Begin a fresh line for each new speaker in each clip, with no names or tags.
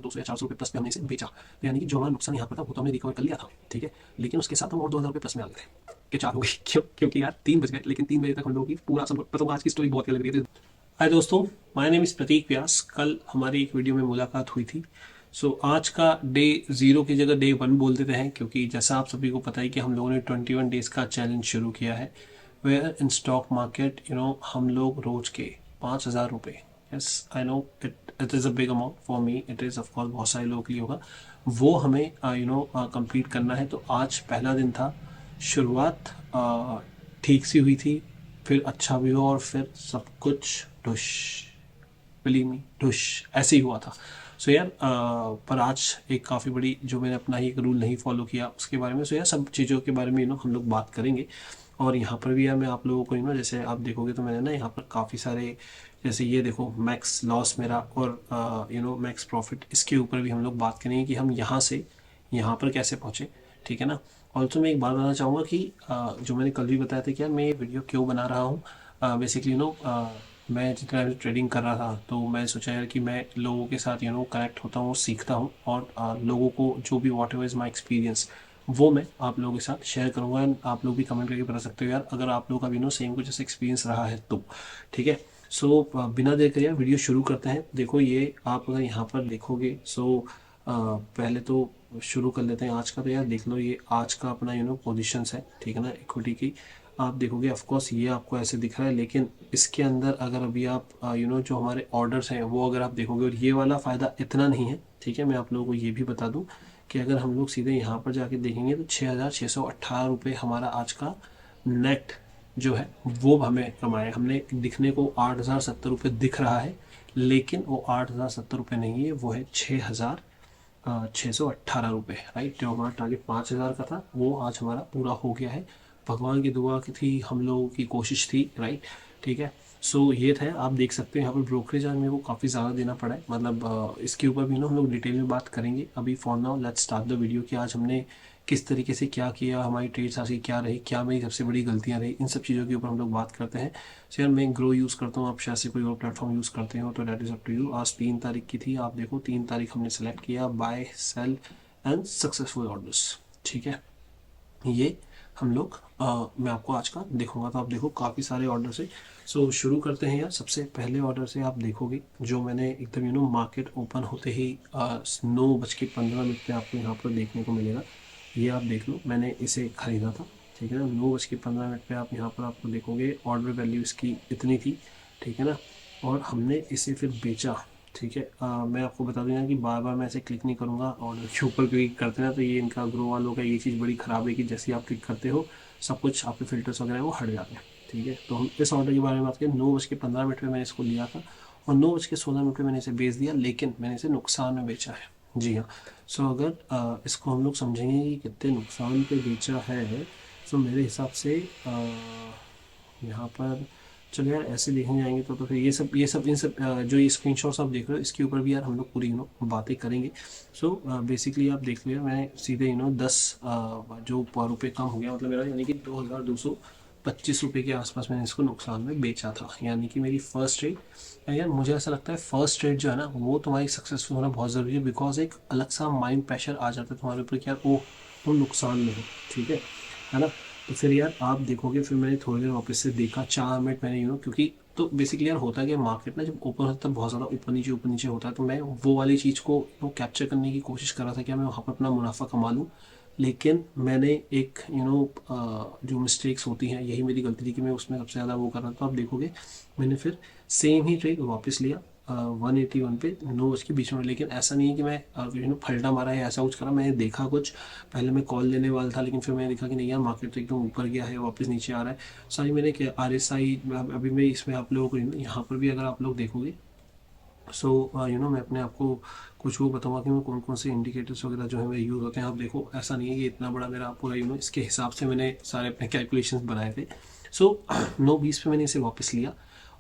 200 या 400 रुपये प्लस पे हमने इसे बेचा, तो यानी कि जो हमारा नुकसान यहाँ पर था वो तो हमने रिकवर कर लिया था, ठीक है, लेकिन उसके साथ हम और 2000 रुपये प्लस में आ गए थे कि 4 हो गई। क्योंकि यार 3 बज गए, लेकिन 3 बजे तक हम लोगों की पूरा सब पता, आज की स्टोरी बहुत अलग रही थी। हाय दोस्तों, माय नेम इज़ प्रतीक व्यास। कल हमारी एक वीडियो में मुलाकात हुई थी। आज का डे 0 की जगह डे 1 बोल देते हैं, क्योंकि जैसा आप सभी को पता है कि हम लोगों ने 21 डेज़ का चैलेंज शुरू किया है, वेयर इन स्टॉक मार्केट हम लोग रोज के 5,000 रुपये, yes I know it is a big amount for me, it is of course बहुत सारे लोगों के लिए होगा, वो हमें कंप्लीट करना है। तो आज पहला दिन था। शुरुआत ठीक सी हुई थी, फिर अच्छा भी हुआ और फिर सब कुछ ढुश, बिलीव मी ढुश ऐसे ही हुआ था। यार पर आज एक काफ़ी बड़ी जो मैंने अपना ही एक रूल नहीं फॉलो किया उसके बारे में। यार सब चीज़ों के बारे में हम लोग बात करेंगे। और यहाँ पर भी यार मैं आप लोगों को जैसे आप देखोगे तो मैंने ना यहाँ पर काफ़ी सारे, जैसे ये देखो मैक्स लॉस मेरा और मैक्स प्रॉफिट, इसके ऊपर भी हम लोग बात करेंगे कि हम यहाँ से यहाँ पर कैसे पहुँचे, ठीक है ना। और तो मैं एक बात बताना चाहूँगा कि जो मैंने कल भी बताया था कि यार मैं ये वीडियो क्यों बना रहा हूँ। बेसिकली मैं जितना ट्रेडिंग कर रहा था तो मैं सोचा यार कि मैं लोगों के साथ कनेक्ट होता हूँ, सीखता हूँ और लोगों को जो भी what ever is my experience वो मैं आप लोगों के साथ शेयर करूँगा। एंड आप लोग भी कमेंट करके बता सकते हो यार अगर आप लोगों का भी सेम कुछ ऐसा एक्सपीरियंस रहा है तो, ठीक है। बिना देर करे यार वीडियो शुरू करते हैं। देखो ये आप अगर यहाँ पर देखोगे पहले तो शुरू कर लेते हैं आज का। तो यार देख लो ये आज का अपना पोजीशंस है, ठीक है ना, इक्विटी की। आप देखोगे ऑफ कोर्स ये आपको ऐसे दिख रहा है, लेकिन इसके अंदर अगर अभी आप जो हमारे ऑर्डर्स हैं वो अगर आप देखोगे, और ये वाला फ़ायदा इतना नहीं है, ठीक है। मैं आप लोगों को ये भी बता दूं कि अगर हम लोग सीधे यहाँ पर जाके देखेंगे तो 6,618 रुपये हमारा आज का नेट जो है वो हमें कमाए। हमने दिखने को 8,070 रुपये दिख रहा है, लेकिन वो 8,070 रुपये नहीं है, वो है 6,618 रुपये, राइट। जो हमारा टारगेट 5,000 का था वो आज हमारा पूरा हो गया है। भगवान की दुआ की थी, हम लोगों की कोशिश थी, राइट, ठीक है। ये था, आप देख सकते हैं यहाँ पर ब्रोकरेज आज मेरे को काफ़ी ज़्यादा देना पड़ा है। मतलब इसके ऊपर भी हम लोग डिटेल में बात करेंगे। अभी for now let's start the video कि आज हमने किस तरीके से क्या किया, हमारी ट्रेड्स आज की क्या रही, क्या मेरी सबसे बड़ी गलतियाँ रही, इन सब चीज़ों के ऊपर हम लोग बात करते हैं। यार मैं ग्रो यूज़ करता हूँ, आप शायद से कोई और प्लेटफॉर्म यूज़ करते हो तो date is up to you. आज 3 तारीख की थी, आप देखो 3 तारीख हमने सेलेक्ट किया, buy sell and successful orders, ठीक है। ये हम लोग मैं आपको आज का दिखाऊंगा। तो आप देखो काफ़ी सारे ऑर्डर से। शुरू करते हैं यार। सबसे पहले ऑर्डर से आप देखोगे जो मैंने एकदम मार्केट ओपन होते ही 9:15 पे आपको यहाँ पर देखने को मिलेगा। ये आप देख लो, मैंने इसे ख़रीदा था, ठीक है ना। 9:15 पे आप यहाँ पर आपको देखोगे ऑर्डर वैल्यू इसकी इतनी थी, ठीक है ना। और हमने इसे फिर बेचा, ठीक है। मैं आपको बता दूंगा कि बार बार मैं ऐसे क्लिक नहीं करूँगा ऑर्डर के ऊपर, क्योंकि करते ना तो ये इनका ग्रो वालों का ये चीज़ बड़ी ख़राब है कि जैसे आप क्लिक करते हो सब कुछ आपके फिल्टर्स वगैरह वो हट जाते हैं, ठीक है। तो हम इस ऑर्डर के बारे में बात करें। 9:15 पे मैंने इसको लिया था और 9:16 पे मैंने इसे बेच दिया, लेकिन मैंने इसे नुकसान में बेचा है, जी हाँ। अगर इसको हम लोग समझेंगे कि कितने नुकसान पे बेचा है, मेरे हिसाब से यहाँ पर चलो यार ऐसे देखने जाएंगे तो फिर ये सब इन सब जो ये स्क्रीनशॉट्स आप देख रहे हो इसके ऊपर भी यार हम लोग पूरी बातें करेंगे। बेसिकली आप देख लिया मैंने सीधे 10 जो रुपये कम हो गया, मतलब मेरा यानी कि 2,225 रुपये के आसपास मैंने इसको नुकसान में बेचा था, यानी कि मेरी फर्स्ट ट्रेड। यार मुझे ऐसा लगता है फर्स्ट ट्रेड जो है ना वो तुम्हारी सक्सेसफुल होना बहुत ज़रूरी है, बिकॉज एक अलग सा माइंड प्रेशर आ जाता है तुम्हारे ऊपर कि यार ओह तुम नुकसान में हो, ठीक है ना। तो फिर यार आप देखोगे, फिर मैंने थोड़ी देर वापस से देखा, 4 मिनट मैंने क्योंकि तो बेसिकली यार होता है कि मार्केट ना जब ओपन होता है बहुत ज़्यादा ऊपर नीचे होता है, तो मैं वो वाली चीज़ को कैप्चर करने की कोशिश कर रहा था कि मैं वहाँ पर अपना मुनाफा कमा लूँ। लेकिन मैंने एक जो मिस्टेक्स होती हैं, यही मेरी गलती थी कि मैं उसमें सबसे ज़्यादा वो कर रहा था। तो आप देखोगे मैंने फिर सेम ही ट्रेड वापस लिया 181 पे 9 के बीच में। लेकिन ऐसा नहीं है कि मैं फल्टा मारा है ऐसा कुछ करा। मैंने देखा कुछ, पहले मैं कॉल लेने वाला था, लेकिन फिर मैंने देखा कि नहीं यार मार्केट तो एकदम ऊपर गया है, वापस नीचे आ रहा है। सारी मैंने क्या RSI अभी मैं इसमें आप लोगों को यहाँ पर भी अगर आप लोग देखोगे मैं अपने आपको कुछ वो बताऊंगा कि मैं कौन कौन से इंडिकेटर्स वगैरह जो है मेरे यूज़ होते हैं। आप देखो ऐसा नहीं है कि इतना बड़ा मेरा पूरा इसके हिसाब से मैंने सारे अपने कैलकुलेशंस बनाए थे। 9:20 पे मैंने इसे वापस लिया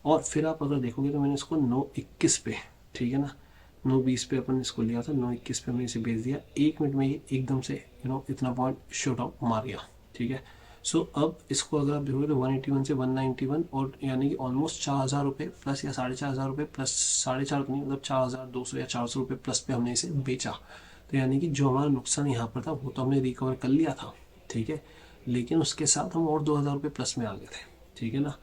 और फिर आप अगर देखोगे तो मैंने इसको 9:21 पे, ठीक है ना, 9:20 पे अपन इसको लिया था, 9:21 पे मैंने इसे बेच दिया। 1 मिनट में ये एकदम से इतना पॉइंट शूट आउट मार गया, ठीक है। सो अब इसको अगर आप देखोगे तो 181 से 191 और यानी कि ऑलमोस्ट 4,000 रुपये प्लस या 4,500 रुपये प्लस, 4,500 तो नहीं मतलब 4,200 या 400 रुपये प्लस पे हमने इसे बेचा। तो यानी कि जो हमारा नुकसान यहाँ पर था वो तो हमने रिकवर कर लिया था, ठीक है, लेकिन उसके साथ हम और 2,000 रुपये प्लस में आ गए थे, ठीक है ना।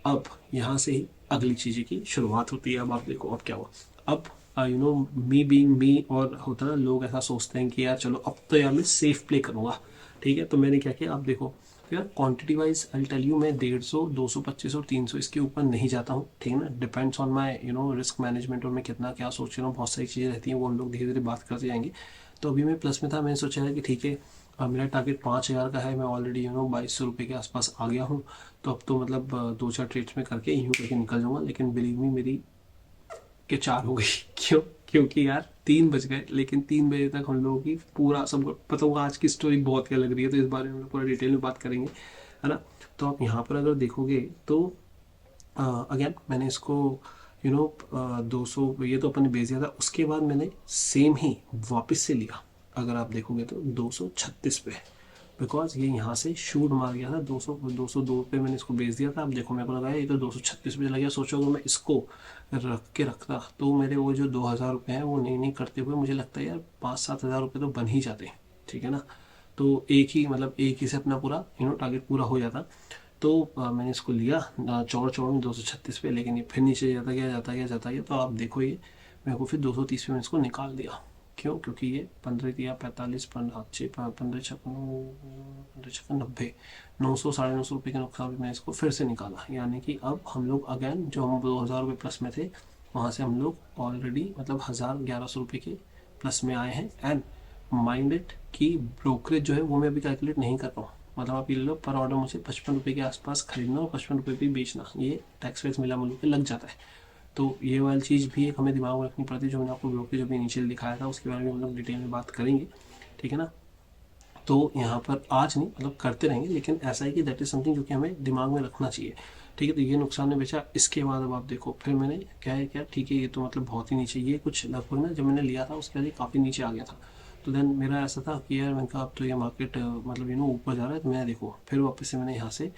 अब यहाँ से ही अगली चीज़ें की शुरुआत होती है। अब आप देखो अब क्या हुआ। अब you know me being me, और होता है ना लोग ऐसा सोचते हैं कि यार चलो अब तो यार मैं सेफ प्ले करूँगा, ठीक है। तो मैंने क्या किया, आप देखो यार quantity wise I tell you, मैं 150, 200, 25 और 300 इसके ऊपर नहीं जाता हूँ, ठीक है ना। Depends on my risk management और मैं कितना क्या सोच रहा हूँ, बहुत सारी चीज़ें रहती हैं, वो हम लोग धीरे धीरे बात करते जाएंगे। तो अभी मैं प्लस में था, मैंने सोचा है कि ठीक है मेरा टारगेट 5,000 का है, मैं ऑलरेडी 2,200 रुपये के आसपास आ गया हूँ। तो अब तो मतलब 2-4 ट्रेड्स में करके यूँ करके निकल जाऊँगा। लेकिन बिलीव मी मेरी के 4 हो गई क्यों? क्योंकि यार 3 बज गए, लेकिन 3 बजे तक हम लोगों की पूरा सबको पता होगा आज की स्टोरी बहुत क्या लग रही है, तो इस बारे में हम लोग पूरा डिटेल में बात करेंगे, है ना। तो आप यहाँ पर अगर देखोगे तो अगेन मैंने इसको 200 ये तो अपन ने बेच दिया था, उसके बाद मैंने सेम ही वापस से लिया। अगर आप देखोगे तो 236 पे, बिकॉज ये यहाँ से शूट मार गया था 202 पे मैंने इसको बेच दिया था। अब देखो मेरे को लगा ये तो 236 पे चला गया, सोचो अगर मैं इसको रख के रखता तो मेरे वो जो 2,000 रुपये हैं वो नहीं करते हुए मुझे लगता है यार 5-7 हज़ार रुपये तो बन ही जाते, ठीक है ना। तो एक ही से अपना पूरा टारगेट पूरा हो जाता। तो मैंने इसको लिया चौड़ चौड़ में 236 पे, लेकिन ये फिर नीचे जाता गया। तो आप देखो ये मेरे को फिर 230 पे मैंने इसको निकाल दिया। क्यों? क्योंकि ये 15 या 45, 15 6 15 6 15 90, 900 950 रुपये के नुकसान में मैंने इसको फिर से निकाला। यानी कि अब हम लोग अगेन जो हम 2,000 रुपये प्लस में थे वहाँ से हम लोग ऑलरेडी मतलब 1,000 1100 रुपये के प्लस में आए हैं। एंड माइंड इट कि ब्रोकरेज जो है वो मैं अभी कैलकुलेट नहीं कर रहा हूँ। मतलब आप ये लो पर ऑर्डर मुझे 55 रुपये के आसपास खरीदना और 55 रुपये पे बेचना, ये टैक्स वैक्स मिला मिलू के लग जाता है। तो ये वाली चीज़ भी एक हमें दिमाग में रखनी पड़ती है। जो मैंने आपको ब्रोकरेज अभी इनिशियल दिखाया था उसके बारे में हम लोग डिटेल में बात करेंगे, ठीक है ना। तो यहाँ पर आज नहीं मतलब करते रहेंगे, लेकिन ऐसा है कि दैट इज़ समथिंग जो कि हमें दिमाग में रखना चाहिए, ठीक है। तो ये नुकसान ने बेचा। इसके बाद अब आप देखो फिर मैंने क्या ठीक है ये तो मतलब बहुत ही नीचे, ये कुछ लगभग ना जब मैंने लिया था उसके बाद ये काफ़ी नीचे आ गया था। तो देन मेरा ऐसा था कि यार मैंने कहा अब तो ये मार्केट मतलब ऊपर जा रहा है, तो मैं देखो फिर वापस से मैंने यहाँ से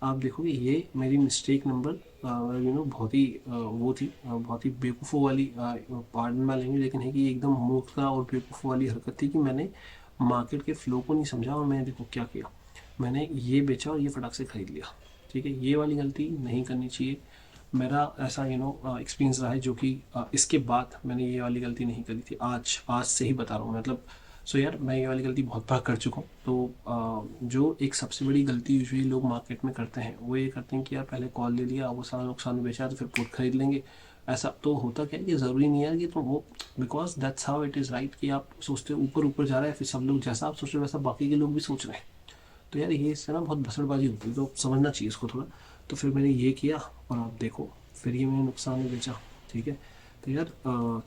आप देखोगे ये मेरी मिस्टेक नंबर बहुत ही वो थी बहुत ही बेवकूफ़ों वाली पार्डन में लेंगे, लेकिन है कि ये एकदम मूर्खता और बेवकूफ़ों वाली हरकत थी कि मैंने मार्केट के फ्लो को नहीं समझा और मैंने देखो क्या किया, मैंने ये बेचा और ये फटाक से खरीद लिया, ठीक है। ये वाली गलती नहीं करनी चाहिए। मेरा ऐसा एक्सपीरियंस रहा है जो कि इसके बाद मैंने ये वाली गलती नहीं करी थी। आज से ही बता रहा हूँ मतलब। सो यार मैं ये वाली गलती बहुत बार कर चुका हूँ। तो जो एक सबसे बड़ी गलती यूजुअली लोग मार्केट में करते हैं वो ये करते हैं कि यार पहले कॉल ले लिया, वो सारा नुकसान में बेचा तो फिर पुट खरीद लेंगे। ऐसा तो होता क्या है कि ज़रूरी नहीं है कि तो वो because that's how it is right कि आप सोचते हो ऊपर ऊपर जा रहा है, फिर सब लोग जैसा आप सोच रहे हो वैसा बाकी के लोग भी सोच रहे हैं। तो यार ये इससे ना बहुत भसड़बाजी होती है, तो समझना चाहिए इसको थोड़ा। तो फिर मैंने ये किया और आप देखो फिर ये मैंने नुकसान में बेचा, ठीक है। तो यार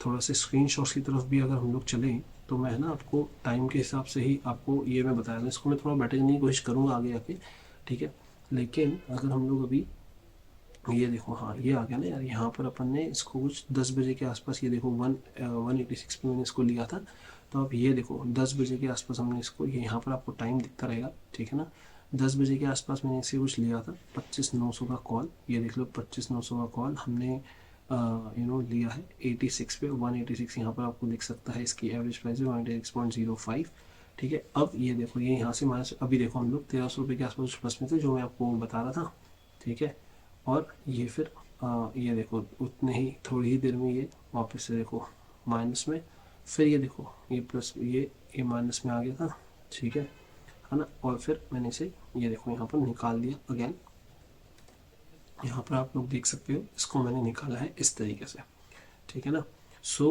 थोड़ा सा स्क्रीन शॉट्स की तरफ भी अगर हम लोग चलें तो मैं ना आपको टाइम के हिसाब से ही आपको ये मैं बताया था, इसको मैं थोड़ा बेटर करने की कोशिश करूँगा आगे आके, ठीक है। लेकिन अगर हम लोग अभी ये देखो, हाँ ये आ गया ना यार, यहाँ पर अपन ने इसको कुछ 10 बजे के आसपास ये देखो 186 पे मैंने इसको लिया था। तो अब ये देखो 10 बजे के आसपास हमने इसको, ये यहाँ पर आपको टाइम दिखता रहेगा, ठीक है ना। 10 बजे के आसपास मैंने इसे कुछ लिया था 25,900 का कॉल, ये देख लो 25,900 का कॉल हमने लिया है 86 पे 186, यहाँ पर आपको दिख सकता है इसकी एवरेज प्राइस है 186.05, ठीक है। अब ये देखो ये यहाँ से माइनस, अभी देखो हम लोग 1,300 रुपये के आसपास प्लस में थे जो मैं आपको बता रहा था, ठीक है। और ये फिर ये देखो उतने ही थोड़ी ही देर में ये वापस से देखो माइनस में, फिर ये देखो ये प्लस ये माइनस में आ गया था, ठीक है ना। और फिर मैंने इसे ये देखो यहाँ पर निकाल दिया अगेन, यहाँ पर आप लोग देख सकते हो इसको मैंने निकाला है इस तरीके से, ठीक है ना। सो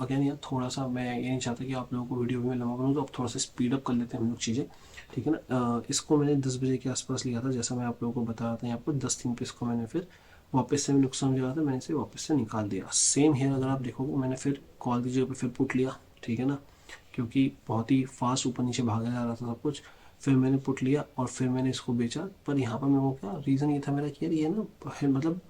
अगेन यार थोड़ा सा मैं ये नहीं चाहता कि आप लोगों को वीडियो में लंबा करूँ, तो अब थोड़ा सा स्पीड अप कर लेते हैं हम लोग चीज़ें, ठीक है ना। इसको मैंने 10 बजे के आसपास लिया था जैसा मैं आप लोगों को बता रहा था, यहाँ पर 10 3 पे इसको मैंने फिर वापस से नुकसान जो था मैंने इसे वापस से निकाल दिया। सेम हेयर अगर आप देखोगे मैंने फिर कॉल की जगह पर फिर पुट लिया, ठीक है ना, क्योंकि बहुत ही फास्ट ऊपर नीचे भागा जा रहा था सब कुछ। फिर मैंने पुट लिया और फिर मैंने इसको बेचा। पर यहाँ पर मेरे को क्या रीज़न ये था मेरा कि यार ये ना मतलब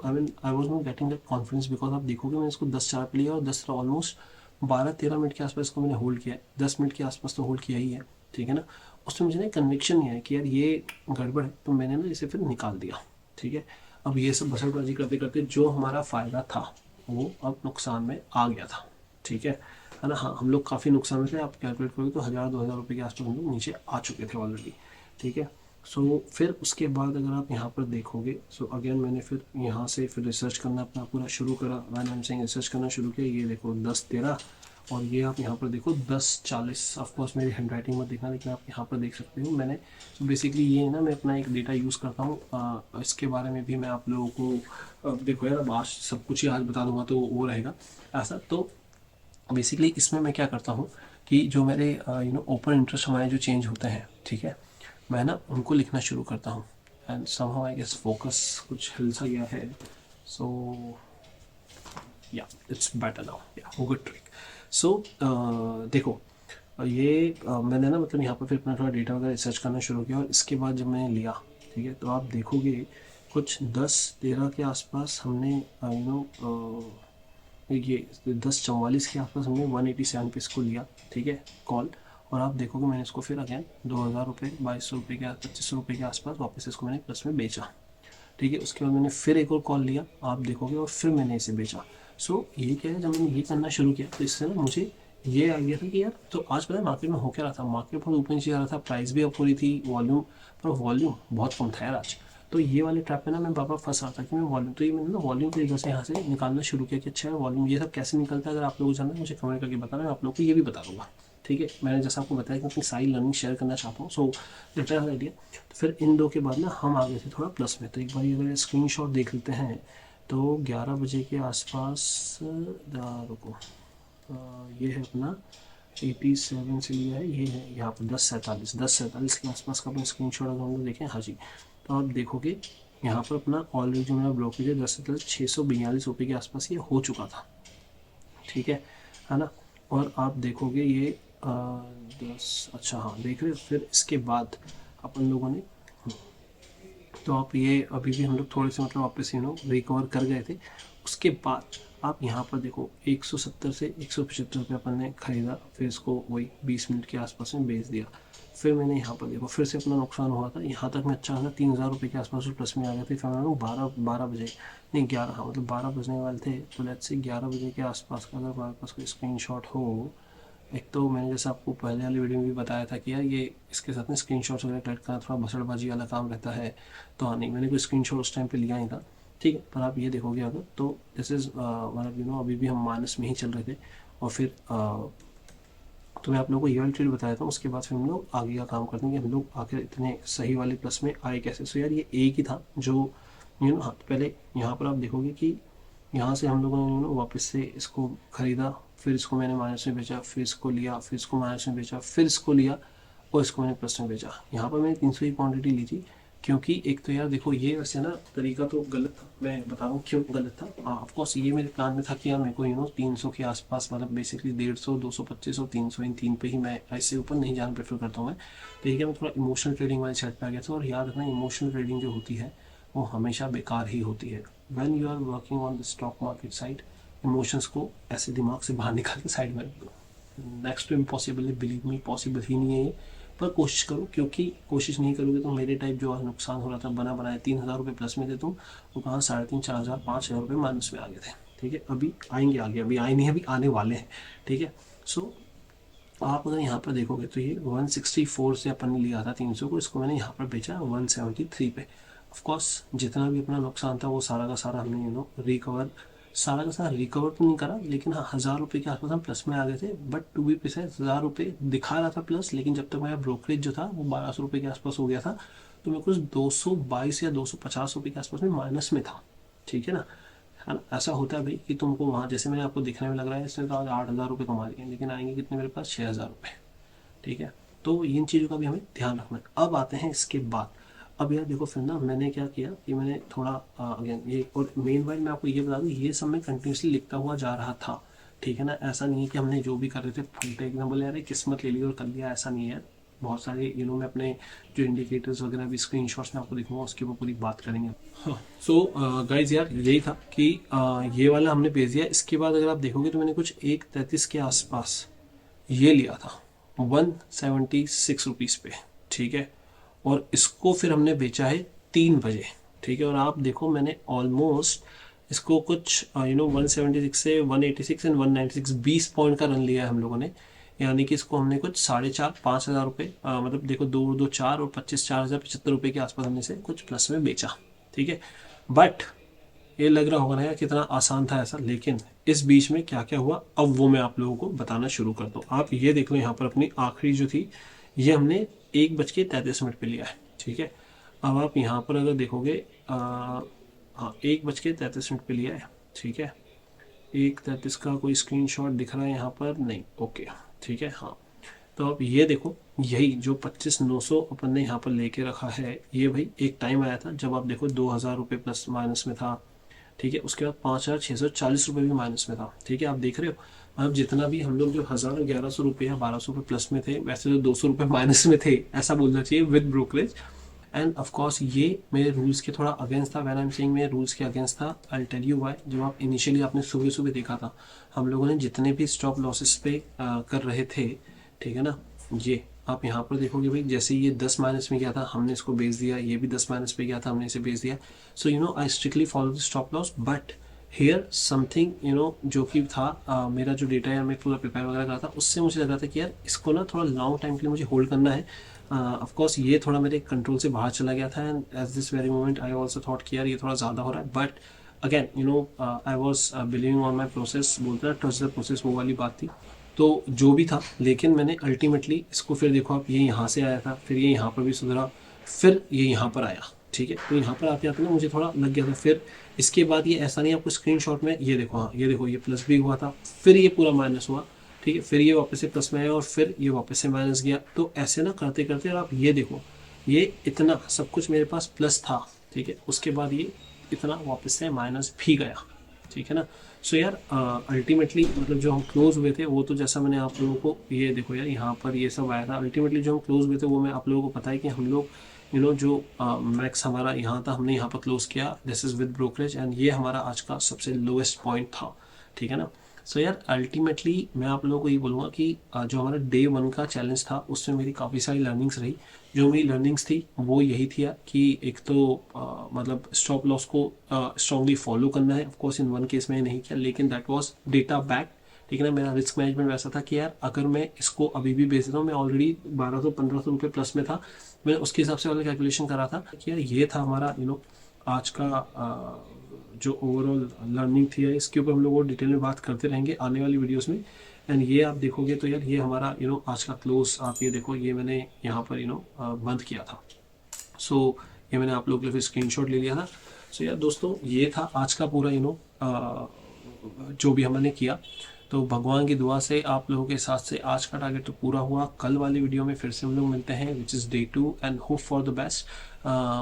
I was not getting that confidence, because आप देखोगे मैंने इसको 10 4 पे लिया और 10 ऑलमोस्ट 12-13 मिनट के आसपास इसको मैंने होल्ड किया है, 10 मिनट के आसपास तो होल्ड किया ही है, ठीक है ना। उसमें मुझे ना कन्विक्शन नहीं आया कि यार ये गड़बड़ है, तो मैंने ना इसे फिर निकाल दिया। ठीक है, अब ये सब बसरबाजी करते करते जो हमारा फ़ायदा था वो अब नुकसान में आ गया था। ठीक है ना। हाँ, हम लोग काफ़ी नुकसान में थे। आप कैलकुलेट करोगे तो 1000-2000 रुपये के आसपास हम लोग नीचे आ चुके थे ऑलरेडी। ठीक है, सो फिर उसके बाद अगर आप यहाँ पर देखोगे, सो अगेन मैंने फिर यहाँ से फिर रिसर्च करना अपना पूरा शुरू करा। मैंने हमसे रिसर्च करना शुरू किया। ये देखो 10-13, और ये आप यहाँ पर देखो 10-40। ऑफकोर्स मेरी हैंड राइटिंग मत देखना, लेकिन आप यहाँ पर देख सकते हो मैंने। तो बेसिकली ये ना मैं अपना एक डेटा यूज़ करता हूँ। इसके बारे में भी मैं आप लोगों को देखो यार, अब आज सब कुछ ही आज बता दूंगा तो वो रहेगा ऐसा। तो बेसिकली इसमें मैं क्या करता हूँ कि जो मेरे ओपन इंटरेस्ट हमारे जो चेंज होते हैं, ठीक है, मैं ना उनको लिखना शुरू करता हूँ। And somehow I guess focus कुछ हिल सा गया है। सो या इट्स बेटर नाउ, या वो गुड ट्रिक। सो देखो ये मैंने ना मतलब यहाँ पर फिर अपना थोड़ा डेटा वगैरह रिसर्च करना शुरू किया, और इसके बाद जब मैंने लिया, ठीक है, तो आप देखोगे कुछ 10-13 के आसपास हमने ये 10:44 के आसपास हमने 187 पे इसको लिया। ठीक है, कॉल। और आप देखोगे मैंने इसको फिर अगेन 2000 रुपये, 2200 रुपये के 2500 रुपये के आसपास वापस इसको मैंने प्लस में बेचा। ठीक है, उसके बाद मैंने फिर एक और कॉल लिया, आप देखोगे, और फिर मैंने इसे बेचा। सो ये क्या है, जब मैंने ये करना शुरू किया तो इससे ना मुझे ये आइडिया था कि यार, तो आज पता है मार्केट में हो क्या रहा था, मार्केट बहुत ऊपर नीचे जा रहा था, प्राइस भी अप हो रही थी, वॉल्यूम, पर वॉल्यूम बहुत कम था यार आज। तो ये वाले ट्रैप में ना मैं बाबा फंस रहा था कि मैं वॉल्यूम, तो ये मैंने ना वॉल्यूम की वजह से यहाँ से निकालना शुरू किया कि अच्छा है वॉल्यूम ये सब कैसे निकलता है। अगर आप लोग जानना है मुझे कमेंट करके बताना, मैं आप लोग को ये भी बता दूंगा। ठीक है, मैंने जैसा आपको बताया कि अपनी सारी लर्निंग शेयर करना चाहता हूँ। सो लेटर आइडिया। तो फिर इन दो के बाद ना हम आ गए थे थोड़ा प्लस में। तो एक बार अगर स्क्रीन शॉट देख लेते हैं तो 11 बजे के आसपास रुको, ये है अपना 87 से लिया है, ये है यहाँ पर 10:47 के आसपास का अपना स्क्रीन शॉट अगर हम लोग देखें, हाँ जी, तो आप देखोगे यहाँ पर अपना ऑलरेडी जो मेरा ब्रोकरेज है 10,642 रुपये के आसपास ये हो चुका था। ठीक है ना। और आप देखोगे ये 10, अच्छा हाँ देख रहे हो। फिर इसके बाद अपन लोगों ने, तो आप ये अभी भी हम लोग थोड़े से मतलब वापस रिकवर कर गए थे। उसके बाद आप यहाँ पर देखो 170 से 175 रुपये अपन ने खरीदा, फिर इसको वही 20 मिनट के आसपास में बेच दिया। फिर मैंने यहाँ पर देखो फिर से अपना नुकसान हुआ था, यहाँ तक मैं अच्छा खासा 3000 रुपये के आसपास प्लस में आ गए थे। फिर मैंने 12 बजे, नहीं 11, हाँ मतलब 12 बजने वाले थे, तो लेट्स से 11 बजे के आसपास का अगर हमारे पास कोई स्क्रीन शॉट हो। एक तो मैंने जैसे आपको पहले वाली वीडियो में भी बताया था कि यार ये इसके साथ में स्क्रीन शॉट्स वगैरह कलेक्ट करना थोड़ा भसड़बाजी वाला काम रहता है, तो हाँ नहीं मैंने कोई स्क्रीन शॉट उस टाइम पे लिया ही था। ठीक है, पर आप ये देखोगे अगर तो दिस इज़ मतलब अभी भी हम माइनस में ही चल रहे थे। और फिर तो मैं आप लोगों को ये वाली ट्रेड बताया था, उसके बाद फिर हम लोग आगे का काम करते हैं कि हम लोग आखिर इतने सही वाले प्लस में आए कैसे। सो यार ये एक ही था जो हाँ, तो पहले यहाँ पर आप देखोगे कि यहाँ से हम लोगों ने वापस से इसको ख़रीदा, फिर इसको मैंने माइनस में बेचा, फिर इसको लिया, फिर इसको माइनस में बेचा, फिर इसको लिया, और इसको मैंने प्लस में बेचा। यहाँ पर मैंने 300 की क्वांटिटी ली थी, क्योंकि एक तो यार देखो ये वैसे ना तरीका तो गलत था, मैं बता रहा हूँ क्यों गलत था। ऑफकोर्स ये मेरे प्लान में था कि यार मेरे को 300 के आसपास, मतलब बेसिकली 150, 200, 2500, 300, इन तीन पे ही, मैं ऐसे ऊपर नहीं जाना प्रेफर करता हूँ मैं। तो ये मैं थोड़ा इमोशनल ट्रेडिंग वाले साइड पर आ गया था। और याद रखना इमोशनल ट्रेडिंग जो होती है वो हमेशा बेकार ही होती है। When you are working on the stock market side, emotions को ऐसे दिमाग से बाहर निकाल के साइड में रख दो। नेक्स्ट टू इम्पॉसिबल है, बिलीव मी, पॉसिबल ही नहीं है ये, पर कोशिश करो, क्योंकि कोशिश नहीं करोगे तो मेरे टाइप जो आज नुकसान हो रहा था बना बनाया 3000 रुपये प्लस में थे तुम, वो कहाँ 3,500, 4,000, 5,000 रुपये माइनस में आ गए थे। ठीक है, अभी आएंगे आगे, अभी आए नहीं, अभी आने वाले हैं। ठीक है, सो आप अगर यहाँ पर देखोगे तो ये 164 से अपन ने लिया था 300 को, इसको मैंने यहाँ पर बेचा 173 पे। ऑफकोर्स जितना भी अपना नुकसान था वो सारा का सारा हमने रिकवर, सारा का सारा रिकवर तो नहीं करा, लेकिन हाँ 1000 रुपये के आसपास हम प्लस में आ गए थे। बट टू बी प्रिसाइज 1000 रुपये दिखा रहा था प्लस, लेकिन जब तक मेरा ब्रोकरेज जो था वो 1200 रुपये के आसपास हो गया था, तो मैं कुछ 222 या 250 रुपये के आसपास में माइनस में था। ठीक है ना, है ना। ऐसा होता है भाई कि तुमको वहाँ जैसे मैंने आपको दिखने में लग रहा है इसने तो आज 8,000 रुपये कमा लिए, लेकिन आएंगे कितने मेरे पास, 6,000 रुपये। ठीक है, तो इन चीज़ों का भी हमें ध्यान रखना है। अब आते हैं इसके बाद, अब यार देखो फिर ना मैंने क्या किया कि मैंने थोड़ा अगेन ये, और मेन वाइल मैं आपको ये बता दूँ, ये सब मैं कंटिन्यूसली लिखता हुआ जा रहा था। ठीक है ना, ऐसा नहीं है कि हमने जो भी कर रहे थे फुलटे एकदम बोले यार किस्मत ले ली और कर लिया, ऐसा नहीं है। बहुत सारे मैं अपने जो इंडिकेटर्स वगैरह भी स्क्रीन शॉट्स में आपको दिखूंगा, उसके ऊपर पूरी बात करेंगे। हाँ, सो गाइज यार यही था कि ये वाला हमने भेज दिया। इसके बाद अगर आप देखोगे तो मैंने कुछ 1:33 के आसपास ये लिया था 176 रुपीज़ पे। ठीक है, और इसको फिर हमने बेचा है 3 बजे, ठीक है। और आप देखो मैंने ऑलमोस्ट इसको कुछ 176 से 186 एंड 196 20 पॉइंट का रन लिया है हम लोगों ने, यानी कि इसको हमने कुछ 4,500 रुपये, मतलब देखो 2 2 4 और 25 4,075 रुपये के आसपास हमने से कुछ प्लस में बेचा, ठीक है। बट ये लग रहा होगा ना यार कितना आसान था ऐसा, लेकिन इस बीच में क्या क्या हुआ अब वो मैं आप लोगों को बताना शुरू कर दूँ। आप ये देख लो यहाँ पर अपनी आखिरी जो थी ये हमने 1:33 पे लिया है, ठीक है। अब आप यहाँ पर अगर देखोगे हाँ 1:33 पे लिया है, ठीक है। 1:33 का कोई स्क्रीनशॉट दिख रहा है यहाँ पर नहीं, ओके ठीक है। हाँ तो अब ये देखो यही जो 25,900 अपन ने यहाँ पर लेके रखा है, ये भाई एक टाइम आया था जब आप देखो 2,000 रुपये प्लस माइनस में था, ठीक है। उसके बाद 5,640 रुपये भी माइनस में था, ठीक है। आप देख रहे हो मतलब जितना भी हम लोग जो 1,000 1100 रुपये या 1,200 रुपये प्लस में थे, वैसे तो 200 रुपये माइनस में थे, ऐसा बोलना चाहिए with brokerage. End of course ये मेरे रूल्स के थोड़ा अगेंस्ट था, व्हेन आई एम सेइंग मेरे रूल्स के अगेंस्ट था, आई टेल यू व्हाई। जब आप इनिशियली आपने सुबह सुबह देखा था हम लोगों ने जितने भी स्टॉप लॉसेस पे कर रहे थे, ठीक है ना, ये आप यहाँ पर देखोगे भाई जैसे ये 10 माइनस में गया था हमने इसको बेच दिया, ये भी 10 माइनस पे गया था हमने इसे बेच दिया। So you know I strictly follow the stop loss, but here something जो कि था मेरा जो डेटा है मैं पूरा प्रिपेयर वगैरह करा था, उससे मुझे लग रहा था कि यार इसको ना थोड़ा लॉन्ग टाइम के लिए मुझे होल्ड करना है। ऑफ कोर्स ये थोड़ा मेरे कंट्रोल से बाहर चला गया था, and at this very moment I also thought कि यार ये थोड़ा ज़्यादा हो रहा है, but again I was believing on my process, बोलते हैं ट्रस्ट द प्रोसेस, वो वाली बात थी। तो जो भी था, लेकिन मैंने अल्टीमेटली इसको फिर देखो आप ये यहाँ से आया था, फिर ये यहाँ पर भी सुधरा, फिर ये यहाँ पर आया, ठीक है। तो यहाँ पर आते आते ना मुझे थोड़ा लग गया था। फिर इसके बाद ये ऐसा नहीं आपको स्क्रीनशॉट में ये देखो, हाँ ये देखो ये प्लस भी हुआ था, फिर ये पूरा माइनस हुआ, ठीक है। फिर ये वापस से प्लस में आया और फिर ये वापस से माइनस गया। तो ऐसे ना करते करते आप ये देखो ये इतना सब कुछ मेरे पास प्लस था, ठीक है। उसके बाद ये इतना वापस से माइनस भी गया, ठीक है ना। सो यार अल्टीमेटली मतलब जो हम क्लोज हुए थे वो तो जैसा मैंने आप लोगों को ये देखो यार यहाँ पर ये सब आया था, अल्टीमेटली जो हम क्लोज हुए थे वो मैं आप लोगों को पता है कि हम लोग जो मैक्स हमारा यहाँ था हमने यहाँ पर क्लोज किया, this is with brokerage, and ये हमारा आज का सबसे लोएस्ट पॉइंट था, ठीक है ना। सो यार अल्टीमेटली मैं आप लोगों को ये बोलूँगा कि जो हमारा डे 1 का चैलेंज था उसमें मेरी काफ़ी सारी लर्निंग्स रही। जो मेरी लर्निंग्स थी वो यही थी यार कि एक तो मतलब स्टॉप लॉस को स्ट्रांगली फॉलो करना है। ऑफकोर्स इन वन केस में नहीं किया, लेकिन दैट वाज डेटा बैक, ठीक है ना। मेरा रिस्क मैनेजमेंट वैसा था कि यार अगर मैं इसको अभी भी बेच रहा हूँ, मैं ऑलरेडी 1,200-1,500 रुपये प्लस में था, मैंने उसके हिसाब से वाला कैलकुलेशन करा था कि यार ये था हमारा आज का जो ओवरऑल लर्निंग थी, इसके ऊपर हम लोग और डिटेल में बात करते रहेंगे आने वाली वीडियोस में। एंड ये आप देखोगे तो यार ये हमारा आज का क्लोज आप ये देखो, ये मैंने यहाँ पर बंद किया था। सो ये मैंने आप लोगों के लिए फिर स्क्रीनशॉट ले लिया था। सो यार दोस्तों ये था आज का पूरा जो भी हमने किया। तो भगवान की दुआ से आप लोगों के साथ से आज का टारगेट तो पूरा हुआ। कल वाली वीडियो में फिर से हम लोग मिलते हैं which is day 2 and hope for the best.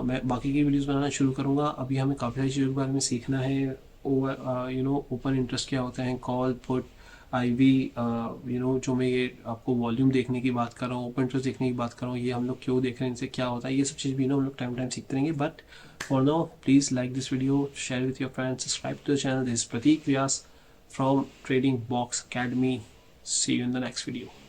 मैं बाकी की वीडियोस बनाना शुरू करूँगा। अभी हमें काफ़ी सारी चीज़ों के बारे में सीखना है। ओपन इंटरेस्ट क्या होते हैं, कॉल पुट IV, जो मैं ये आपको वॉल्यूम देखने की बात कर रहा हूँ, ओपन इंटरेस्ट देखने की बात कर रहा हूँ, ये हम लोग क्यों देख रहे हैं, इनसे क्या होता है, ये सब चीज़ भी हम लोग टाइम टाइम सीखते रहेंगे। But for now please like this video, share with your friends, subscribe to the channel. This is Pratik Vyas from Trading Box Academy. See you in the next video.